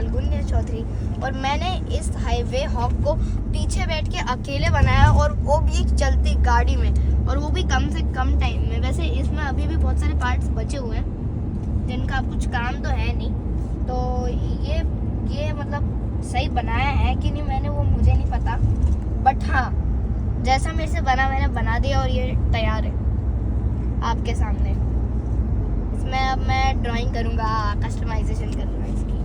फाल्गुनी चौधरी और मैंने इस हाईवे हॉक को पीछे बैठ के अकेले बनाया और वो भी चलती गाड़ी में और वो भी कम से कम टाइम में। वैसे इसमें अभी भी बहुत सारे पार्ट्स बचे हुए हैं जिनका अब कुछ काम तो है नहीं, तो ये मतलब सही बनाया है कि नहीं मैंने वो मुझे नहीं पता, बट हाँ जैसा मेरे से बना मैंने बना दिया और ये तैयार है आपके सामने। इसमें अब मैं ड्राइंग करूँगा, कस्टमाइजेशन करूँगा इसकी।